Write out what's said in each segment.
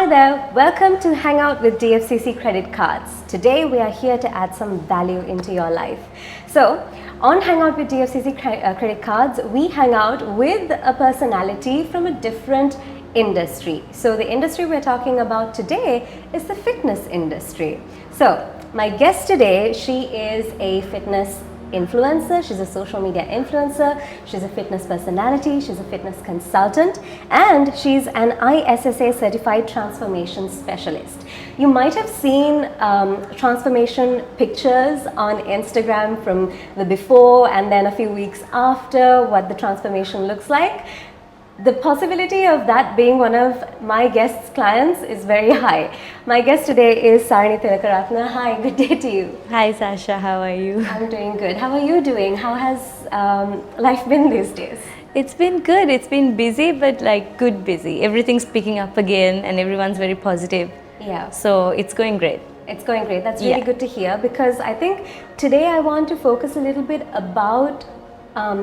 Hi there, welcome to Hangout with DFCC Credit Cards. Today we are here to add some value into your life. So, on Hangout with DFCC Credit Cards, we hang out with a personality from a different industry. So, the industry we're talking about today is the fitness industry. So, my guest today, she is a fitness influencer, she's a social media influencer, she's a fitness personality, she's a fitness consultant, and she's an ISSA certified transformation specialist. You might have seen transformation pictures on Instagram from the before and then a few weeks after, what the transformation looks like. The possibility of that being one of my guest's clients is very high. My guest today is Sarini Tilekaratne. Hi, good day to you. Hi Sasha, how are you? I'm doing good. How are you doing? How has life been these days? It's been good. It's been busy, but like good busy. Everything's picking up again and everyone's very positive. Yeah. So it's going great. It's going great. That's really good to hear, because I think today I want to focus a little bit about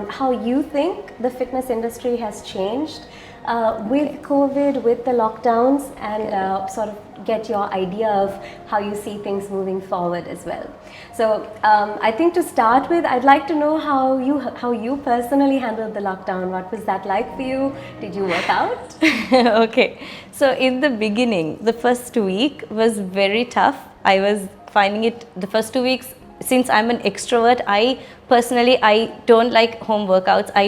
how you think the fitness industry has changed with COVID, with the lockdowns, and sort of get your idea of how you see things moving forward as well. So I think to start with, I'd like to know how you personally handled the lockdown. What was that like for you? Did you work out? Okay. So in the beginning, the first week was very tough. I was finding it the first 2 weeks. Since I'm an extrovert, I don't like home workouts. I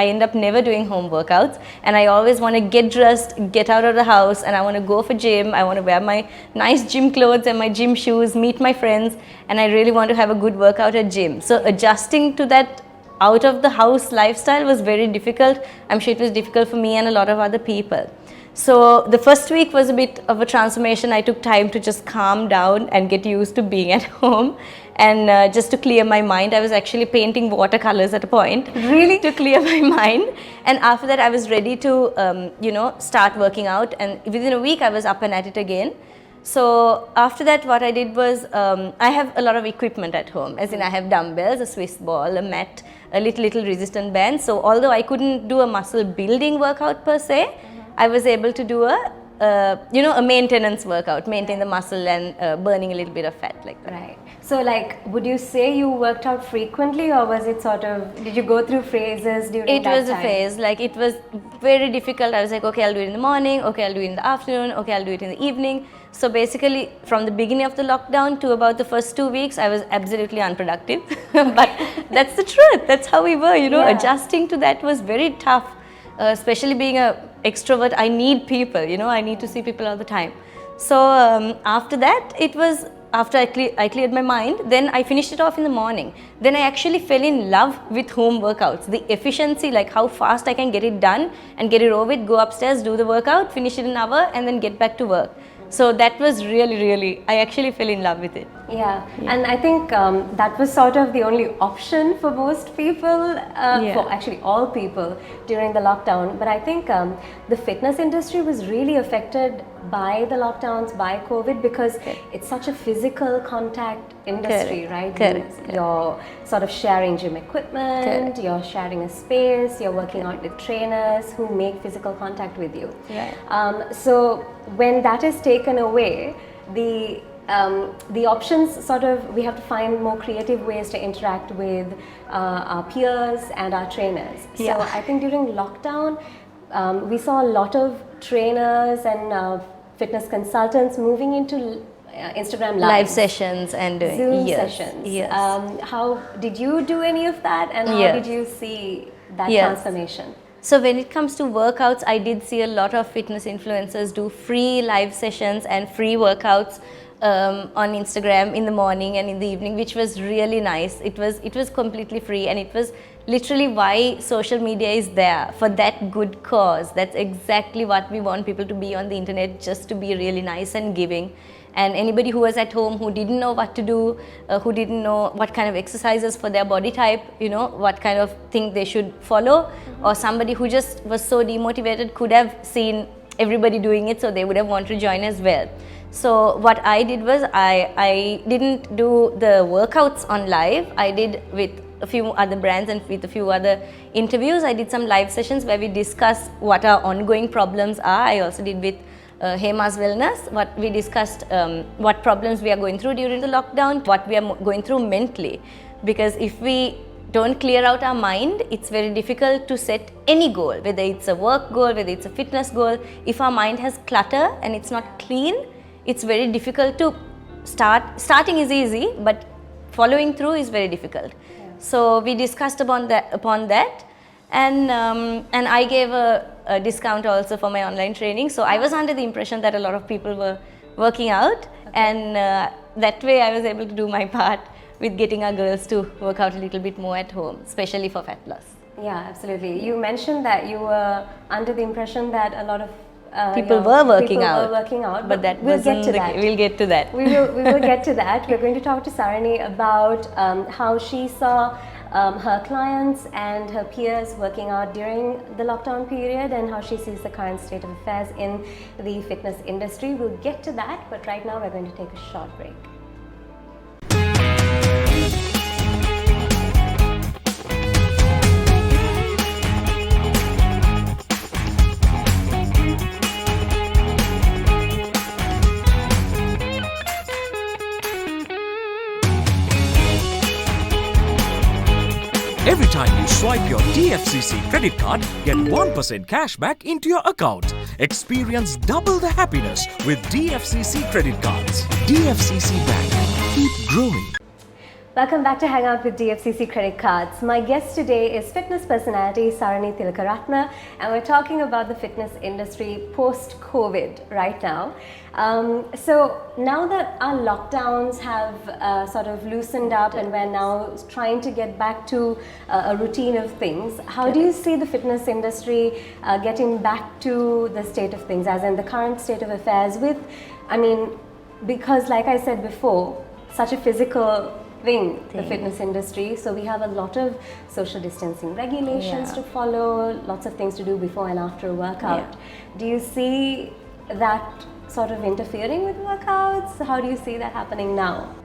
end up never doing home workouts, and I always want to get dressed, get out of the house, and I want to go for gym. I want to wear my nice gym clothes and my gym shoes, meet my friends, and I really want to have a good workout at gym. So adjusting to that out of the house lifestyle was very difficult. I'm sure it was difficult for me and a lot of other people. So the first week was a bit of a transformation. I took time to just calm down and get used to being at home, and just to clear my mind. I was actually painting watercolors at a point, really, to clear my mind. And after that, I was ready to, start working out. And within a week, I was up and at it again. So after that, what I did was, I have a lot of equipment at home. As in, I have dumbbells, a Swiss ball, a mat, a little resistant band. So although I couldn't do a muscle building workout per se, I was able to do a maintenance workout, maintain the muscle and burning a little bit of fat like that. Right. So would you say you worked out frequently, or was it sort of, did you go through phases during that time? It was a phase. It was very difficult. I was like, okay, I'll do it in the morning, okay, I'll do it in the afternoon, okay, I'll do it in the evening. So basically, from the beginning of the lockdown to about the first 2 weeks, I was absolutely unproductive. But that's the truth. That's how we were, Adjusting to that was very tough. Especially being an extrovert, I need people, I need to see people all the time. So after that, it was after I cleared my mind, then I finished it off in the morning. Then I actually fell in love with home workouts. The efficiency, like how fast I can get it done and get it over with, go upstairs, do the workout, finish it in an hour, and then get back to work. So that was really, I actually fell in love with it. Yeah, and I think that was sort of the only option for most people, for actually all people during the lockdown. But I think the fitness industry was really affected by the lockdowns, by COVID, because it's such a physical contact industry, right? Correct. You're sort of sharing gym equipment, you're sharing a space, you're working out with trainers who make physical contact with you. Right. So when that is taken away, the options sort of, we have to find more creative ways to interact with our peers and our trainers. So I think during lockdown, we saw a lot of trainers and fitness consultants moving into Instagram live sessions and doing Zoom sessions. Yes. How did you do any of that, and how did you see that transformation? So when it comes to workouts, I did see a lot of fitness influencers do free live sessions and free workouts on Instagram in the morning and in the evening, which was really nice. It was completely free, and it was literally why social media is there, for that good cause. That's exactly what we want people to be on the internet, just to be really nice and giving. And anybody who was at home, who didn't know what to do, who didn't know what kind of exercises for their body type, what kind of thing they should follow, or somebody who just was so demotivated could have seen everybody doing it, so they would have wanted to join as well. So what I did was, I didn't do the workouts on live. I did with a few other brands and with a few other interviews. I did some live sessions where we discuss what our ongoing problems are. I also did with Hema's Wellness, what we discussed, what problems we are going through during the lockdown, what we are going through mentally. Because if we don't clear out our mind, it's very difficult to set any goal, whether it's a work goal, whether it's a fitness goal. If our mind has clutter and it's not clean, it's very difficult to start. Starting is easy, but following through is very difficult. So we discussed upon that, and I gave a discount also for my online training. So I was under the impression that a lot of people were working out, and that way I was able to do my part with getting our girls to work out a little bit more at home, especially for fat loss. Yeah, absolutely. You mentioned that you were under the impression that a lot of people were working out, but that we'll get to that. We'll get to that. We will get to that. We're going to talk to Sarini about how she saw her clients and her peers working out during the lockdown period and how she sees the current state of affairs in the fitness industry. We'll get to that, but right now we're going to take a short break. Every time you swipe your DFCC credit card, get 1% cash back into your account. Experience double the happiness with DFCC Credit Cards. DFCC Bank. Keep growing. Welcome back to Hangout with DFCC Credit Cards. My guest today is fitness personality Sarini Tilekaratne, and we're talking about the fitness industry post-COVID right now. So now that our lockdowns have sort of loosened up and we're now trying to get back to a routine of things, how do you see the fitness industry getting back to the state of things, as in the current state of affairs with, because like I said before, such a physical thing, the fitness industry, so we have a lot of social distancing regulations to follow, lots of things to do before and after a workout. Do you see that sort of interfering with workouts? How do you see that happening now?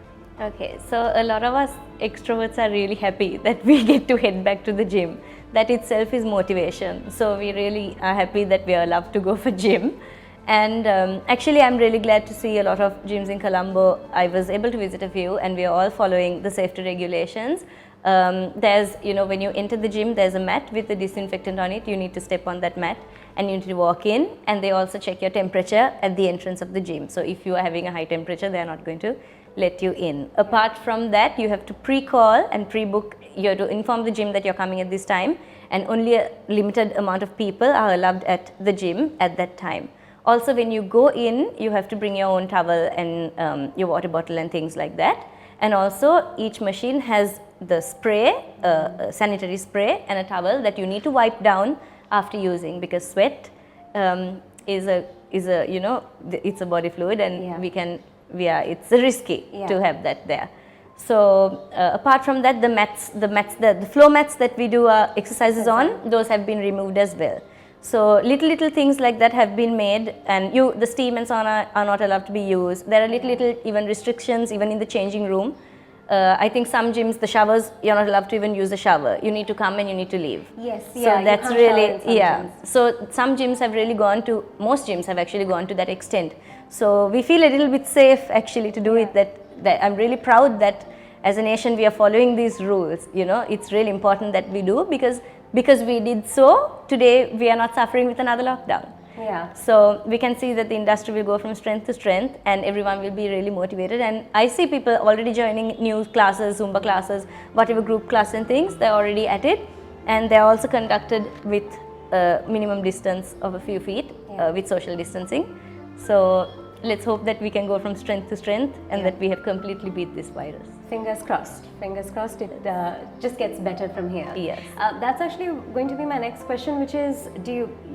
Okay, so a lot of us extroverts are really happy that we get to head back to the gym. That itself is motivation. So we really are happy that we are allowed to go for gym. And actually I'm really glad to see a lot of gyms in Colombo. I was able to visit a few, and we are all following the safety regulations. There's, when you enter the gym, there's a mat with a disinfectant on it. You need to step on that mat and you need to walk in, and they also check your temperature at the entrance of the gym. So if you are having a high temperature, they are not going to let you in. Apart from that, you have to pre-call and pre-book. You have to inform the gym that you're coming at this time, and only a limited amount of people are allowed at the gym at that time. Also, when you go in, you have to bring your own towel and your water bottle and things like that. And also, each machine has the spray, sanitary spray, and a towel that you need to wipe down after using, because sweat is a it's a body fluid, and it's risky to have that there. So apart from that, the floor mats that we do exercises on, those have been removed as well. So little things like that have been made, and the steam and sauna are not allowed to be used. There are little even restrictions even in the changing room. I think some gyms, the showers, you're not allowed to even use the shower. You need to come and you need to leave. Yes, so that's really gyms. So some gyms have really most gyms have actually gone to that extent. So we feel a little bit safe actually to do it. That I'm really proud that as a nation we are following these rules. It's really important that we do, because we did so, today we are not suffering with another lockdown. So we can see that the industry will go from strength to strength, and everyone will be really motivated. And I see people already joining new classes, Zumba classes, whatever group class and things, they're already at it. And they're also conducted with minimum distance of a few feet with social distancing. So let's hope that we can go from strength to strength, and that we have completely beat this virus. Fingers crossed. Fingers crossed it just gets better from here. Yes. That's actually going to be my next question, which is,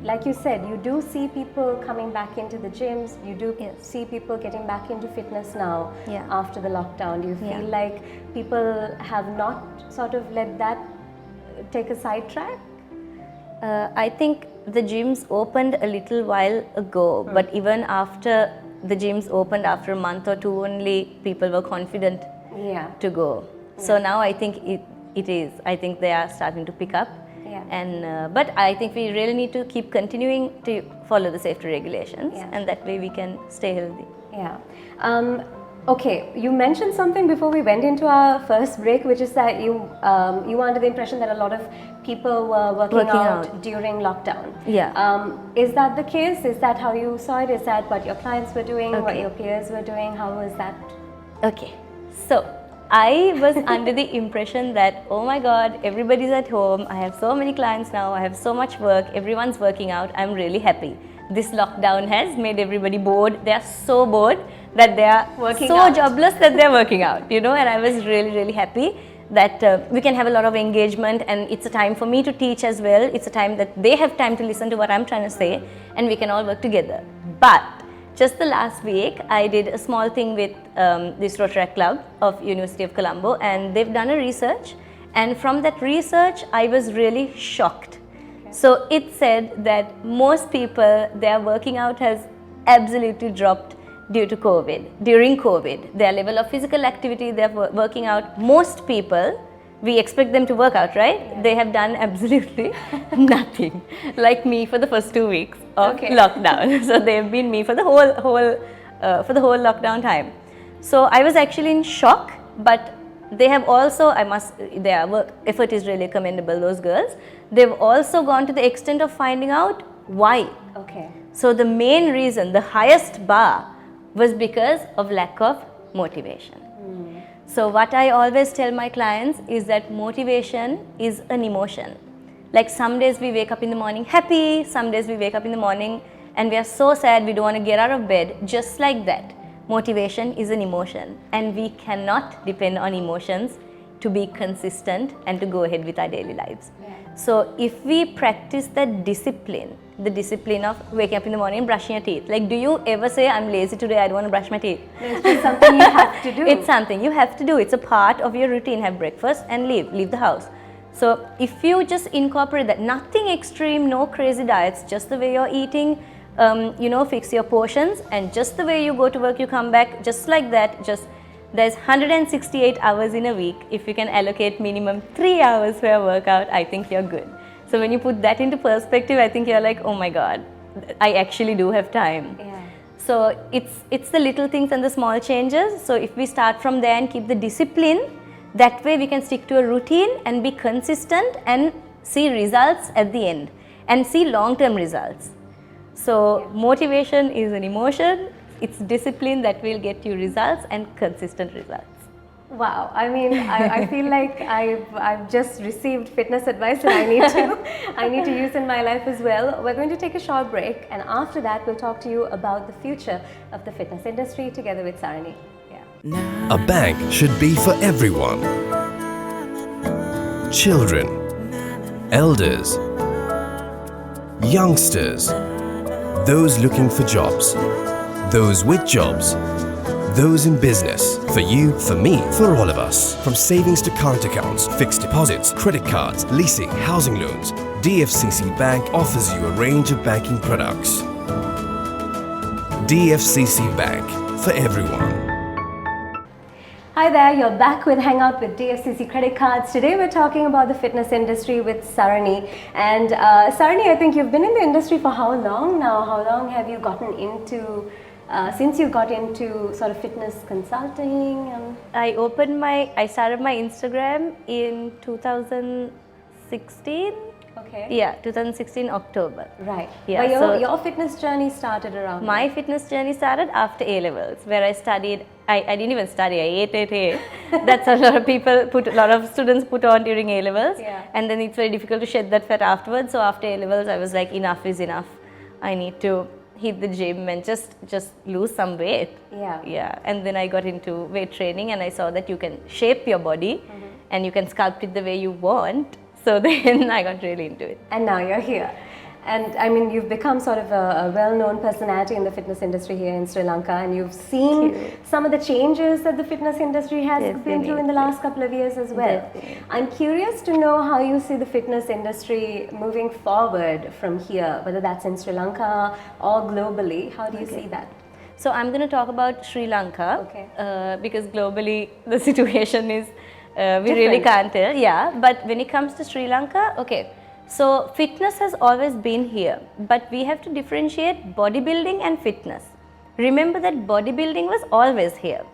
like you said, you do see people coming back into the gyms, you do see people getting back into fitness now after the lockdown. Do you feel like people have not sort of let that take a sidetrack? I think the gyms opened a little while ago, but even after the gyms opened, after a month or two only, people were confident to go. So now I think it is. I think they are starting to pick up. Yeah. And but I think we really need to keep continuing to follow the safety regulations, Yeah. and that way we can stay healthy. Yeah. Okay, you mentioned something before we went into our first break, which is that you were under the impression that a lot of people were working out during lockdown. Yeah. Is that the case? Is that how you saw it? Is that what your clients were doing? What Okay. your peers were doing? How was that? Okay, so I was under the impression that, oh my God, everybody's at home. I have so many clients now. I have so much work. Everyone's working out. I'm really happy. This lockdown has made everybody bored. They are so bored that they are Working so out. jobless that they're working out, you know. And I was really, really happy that we can have a lot of engagement, and it's a time for me to teach as well. It's a time that they have time to listen to what I'm trying to say, and we can all work together. But just the last week, I did a small thing with this Rotaract Club of University of Colombo, and they've done a research, and from that research, I was really shocked. So it said that most people, their working out has absolutely dropped due to COVID. During COVID, their level of physical activity, they're working out. Most people, we expect them to work out, right? Yeah. They have done absolutely nothing, like me for the first 2 weeks of Okay. lockdown. So they've been me for the whole lockdown time. So I was actually in shock, but they have also, their work effort is really commendable, those girls. They've also gone to the extent of finding out why. Okay. So the main reason, the highest bar, was because of lack of motivation. So what I always tell my clients is that motivation is an emotion. Like some days we wake up in the morning happy, some days we wake up in the morning and we are so sad we don't want to get out of bed. Just like that, motivation is an emotion, and we cannot depend on emotions to be consistent and to go ahead with our daily lives. Yeah. So if we practice that discipline, the discipline of waking up in the morning and brushing your teeth. Like, do you ever say, I'm lazy today, I don't want to brush my teeth? It's just something you have to do. It's something you have to do. It's a part of your routine. Have breakfast and leave the house. So if you just incorporate that, nothing extreme, no crazy diets, just the way you're eating, fix your portions, and just the way you go to work, you come back, just like that. There's 168 hours in a week. If you can allocate minimum 3 hours for a workout, I think you're good. So when you put that into perspective, I think you're like, oh my God, I actually do have time. Yeah. So it's the little things and the small changes. So if we start from there and keep the discipline, that way we can stick to a routine and be consistent and see results at the end and see long-term results. So motivation is an emotion. It's discipline that will get you results and consistent results. Wow, I mean, I feel like I've just received fitness advice that I need to use in my life as well. We're going to take a short break, and after that we'll talk to you about the future of the fitness industry together with Sarini. Yeah. A bank should be for everyone. Children, elders, youngsters, those looking for jobs, those with jobs, those in business, for you, for me, for all of us. From savings to current accounts, fixed deposits, credit cards, leasing, housing loans, DFCC Bank offers you a range of banking products. DFCC Bank, for everyone. Hi there, you're back with Hangout with DFCC Credit Cards. Today we're talking about the fitness industry with Sarini. And Sarini, I think you've been in the industry for how long now? How long have you gotten into since you got into sort of fitness consulting? I started my Instagram in 2016. Okay. Yeah, 2016 October. Right. Yeah, But your fitness journey started around My fitness journey started after A levels, where I studied. I didn't even study. I ate it. That's a lot of students put on during A levels, Yeah. and then it's very difficult to shed that fat afterwards. So after A levels, I was like, enough is enough. I need to hit the gym and just lose some weight. Yeah. And then I got into weight training, and I saw that you can shape your body and you can sculpt it the way you want. So then I got really into it. And now you're here. And I mean, you've become sort of a well-known personality in the fitness industry here in Sri Lanka, and you've seen some of the changes that the fitness industry has been through in the last couple of years as well. Definitely. I'm curious to know how you see the fitness industry moving forward from here, whether that's in Sri Lanka or globally. How do you see that? So I'm going to talk about Sri Lanka, Okay. Because globally the situation is, we really Different. can't tell. Yeah, but when it comes to Sri Lanka, okay. So fitness has always been here, but we have to differentiate bodybuilding and fitness. Remember that bodybuilding was always here.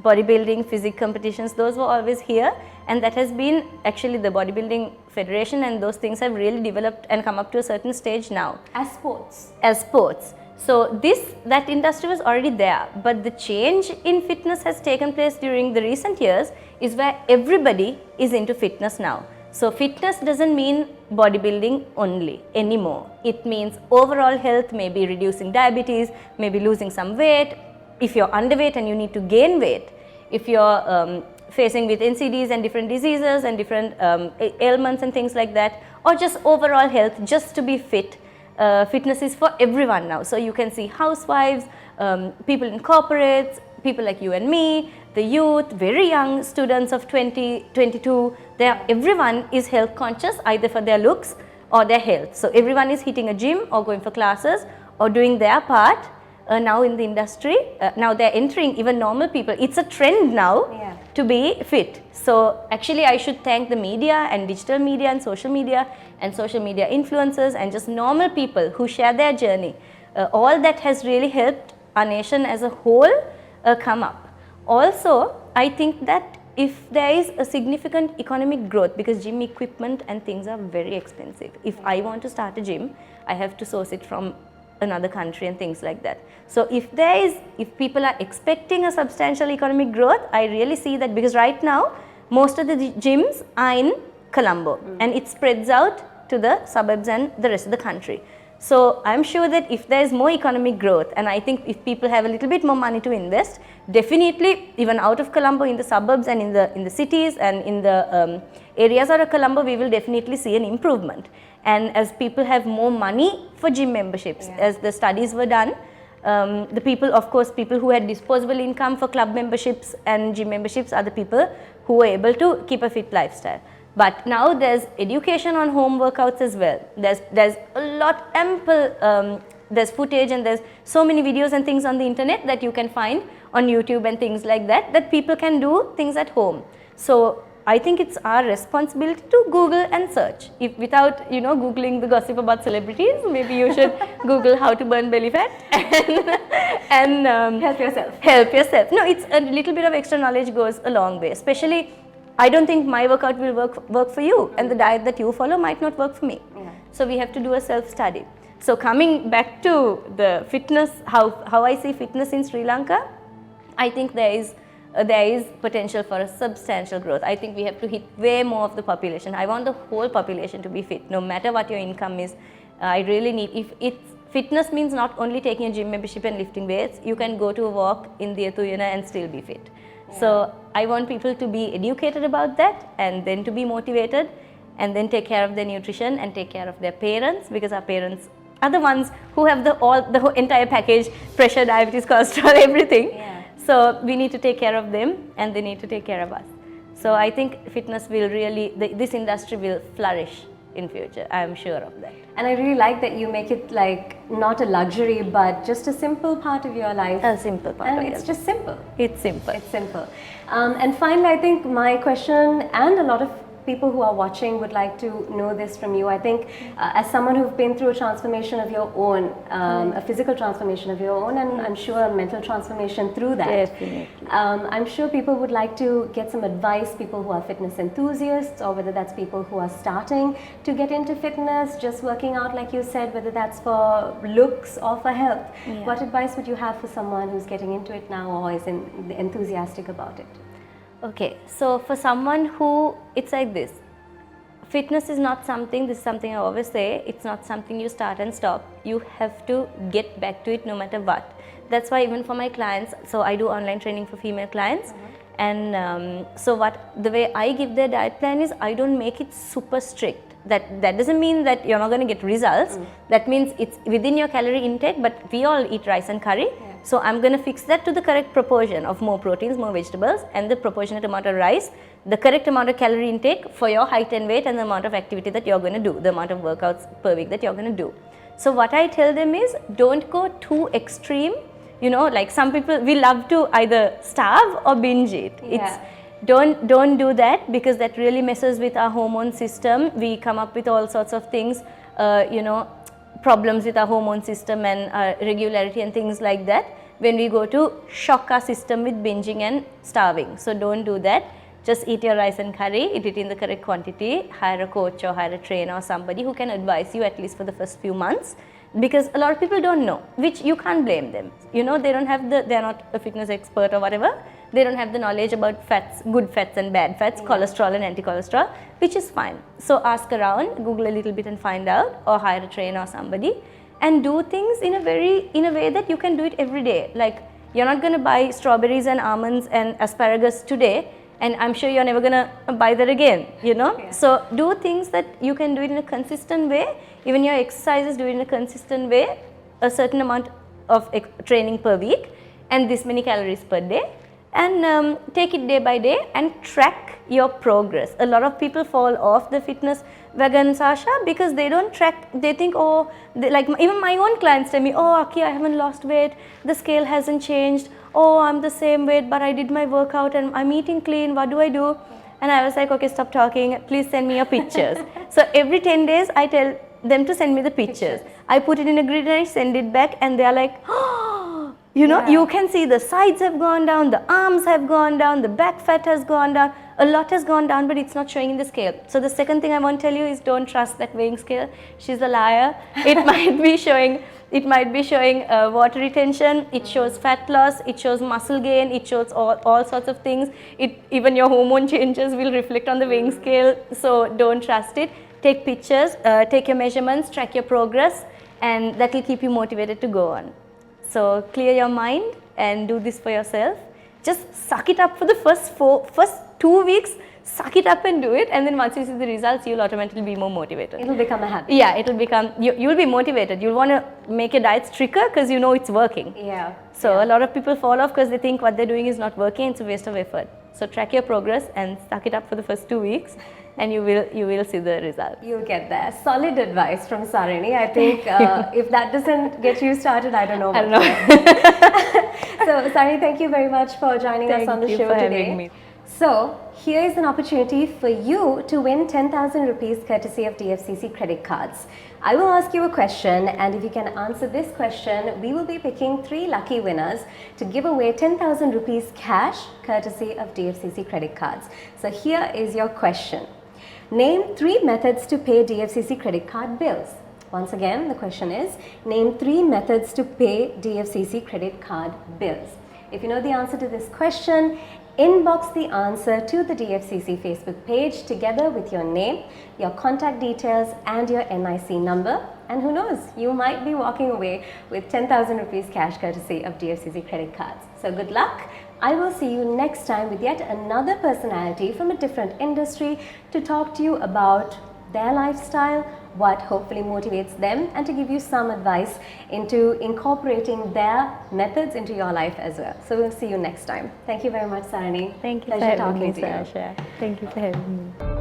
Bodybuilding, physique competitions, those were always here, and that has been actually the bodybuilding federation, and those things have really developed and come up to a certain stage now. As sports. As sports. So that industry was already there, but the change in fitness has taken place during the recent years is where everybody is into fitness now. So fitness doesn't mean bodybuilding only anymore. It means overall health, maybe reducing diabetes, maybe losing some weight. If you're underweight and you need to gain weight, if you're facing with NCDs and different diseases and different ailments and things like that, or just overall health, just to be fit. Fitness is for everyone now. So you can see housewives, people in corporates, people like you and me, the youth, very young students of 20, 22, everyone is health conscious either for their looks or their health. So everyone is hitting a gym or going for classes or doing their part now in the industry. Now they're entering even normal people. It's a trend now to be fit. So actually I should thank the media and digital media and social media influencers and just normal people who share their journey. All that has really helped our nation as a whole come up. Also, I think that if there is a significant economic growth, because gym equipment and things are very expensive. If I want to start a gym, I have to source it from another country and things like that. So if people are expecting a substantial economic growth, I really see that, because right now most of the gyms are in Colombo and it spreads out to the suburbs and the rest of the country. So I'm sure that if there is more economic growth, and I think if people have a little bit more money to invest, definitely even out of Colombo, in the suburbs and in the cities and in the areas out of Colombo, we will definitely see an improvement. And as people have more money for gym memberships, as the studies were done, the people, of course, people who had disposable income for club memberships and gym memberships are the people who were able to keep a fit lifestyle. But now there's education on home workouts as well. There's a lot ample, there's footage and there's so many videos and things on the internet that you can find on YouTube and things like that, that people can do things at home. So I think it's our responsibility to Google and search. If without, Googling the gossip about celebrities, maybe you should Google how to burn belly fat and help yourself. Help yourself. No, it's a little bit of extra knowledge goes a long way. Especially, I don't think my workout will work for you, and the diet that you follow might not work for me. So we have to do a self-study. So coming back to the fitness, how I see fitness in Sri Lanka, I think there is potential for a substantial growth. I think we have to hit way more of the population. I want the whole population to be fit, no matter what your income is. I really need, fitness means not only taking a gym membership and lifting weights, you can go to a walk in the Atuyana and still be fit. So I want people to be educated about that, and then to be motivated, and then take care of their nutrition and take care of their parents, because our parents are the ones who have the whole entire package, pressure, diabetes, cholesterol, everything. So we need to take care of them and they need to take care of us. So I think fitness will really, this industry will flourish in future. I am sure of that. And I really like that you make it like not a luxury, but just a simple part of your life. A simple part of your life. And it's just simple. It's simple. It's simple. And finally, I think my question, and a lot of people who are watching would like to know this from you. I think as someone who's been through a transformation of your own, a physical transformation of your own, and I'm sure a mental transformation through that. Definitely. I'm sure people would like to get some advice, people who are fitness enthusiasts, or whether that's people who are starting to get into fitness, just working out like you said, whether that's for looks or for health. What advice would you have for someone who's getting into it now or is enthusiastic about it? Okay, so for someone who, it's like this, fitness is not something, this is something I always say, it's not something you start and stop. You have to get back to it no matter what. That's why even for my clients, so I do online training for female clients, and so the way I give their diet plan is, I don't make it super strict. That doesn't mean that you're not going to get results. That means it's within your calorie intake, but we all eat rice and curry. So I'm going to fix that to the correct proportion of more proteins, more vegetables, and the proportionate amount of rice, the correct amount of calorie intake for your height and weight, and the amount of activity that you're going to do, the amount of workouts per week that you're going to do. So what I tell them is, don't go too extreme. Like some people, we love to either starve or binge eat. Don't do that, because that really messes with our hormone system. We come up with all sorts of things, problems with our hormone system and regularity and things like that when we go to shock our system with binging and starving. So don't do that. Just eat your rice and curry, eat it in the correct quantity, hire a coach or hire a trainer or somebody who can advise you at least for the first few months, because a lot of people don't know, which you can't blame them. They don't have they're not a fitness expert or whatever. They don't have the knowledge about fats, good fats and bad fats, cholesterol and anti-cholesterol, which is fine. So ask around, Google a little bit and find out, or hire a trainer or somebody, and do things in a way that you can do it every day. Like, you're not going to buy strawberries and almonds and asparagus today, and I'm sure you're never going to buy that again, Yeah. So do things that you can do it in a consistent way. Even your exercises, do it in a consistent way, a certain amount of training per week and this many calories per day, and take it day by day and track your progress. A lot of people fall off the fitness wagon, Sasha, because they don't track. They think, even my own clients tell me, oh, Aki, I haven't lost weight, the scale hasn't changed, oh, I'm the same weight, but I did my workout and I'm eating clean, what do I do? And I was like, okay, stop talking, please send me your pictures. So every 10 days I tell them to send me the pictures. I put it in a grid and I send it back, and they are like, oh, you can see the sides have gone down, the arms have gone down, the back fat has gone down, a lot has gone down, but it's not showing in the scale. So the second thing I want to tell you is, don't trust that weighing scale. She's a liar. It might be showing water retention, it shows fat loss, it shows muscle gain, it shows all sorts of things. Even your hormone changes will reflect on the weighing scale, so don't trust it. Take pictures, take your measurements, track your progress, and that will keep you motivated to go on. So clear your mind and do this for yourself. Just suck it up for the first 2 weeks. Suck it up and do it, and then once you see the results, you'll automatically be more motivated. It'll become a habit. Yeah, it'll become, you'll be motivated. You'll want to make your diet stricter because you know it's working. Yeah. So a lot of people fall off because they think what they're doing is not working. It's a waste of effort. So track your progress and suck it up for the first 2 weeks, and you will see the results. You'll get there. Solid advice from Sarini. I think if that doesn't get you started, I don't know. So Sarini, thank you very much for joining us on the show today. So here is an opportunity for you to win 10,000 rupees courtesy of DFCC Credit Cards. I will ask you a question, and if you can answer this question, we will be picking 3 lucky winners to give away 10,000 rupees cash courtesy of DFCC Credit Cards. So here is your question. Name 3 methods to pay DFCC credit card bills. Once again, the question is, name 3 methods to pay DFCC credit card bills. If you know the answer to this question, inbox the answer to the DFCC Facebook page together with your name, your contact details and your NIC number, and who knows, you might be walking away with 10,000 rupees cash courtesy of DFCC Credit Cards. So good luck. I will see you next time with yet another personality from a different industry to talk to you about their lifestyle, what hopefully motivates them, and to give you some advice into incorporating their methods into your life as well. So we'll see you next time. Thank you very much, Sarini. Thank you Pleasure for having me, talking to you. Sasha. Thank you for having me.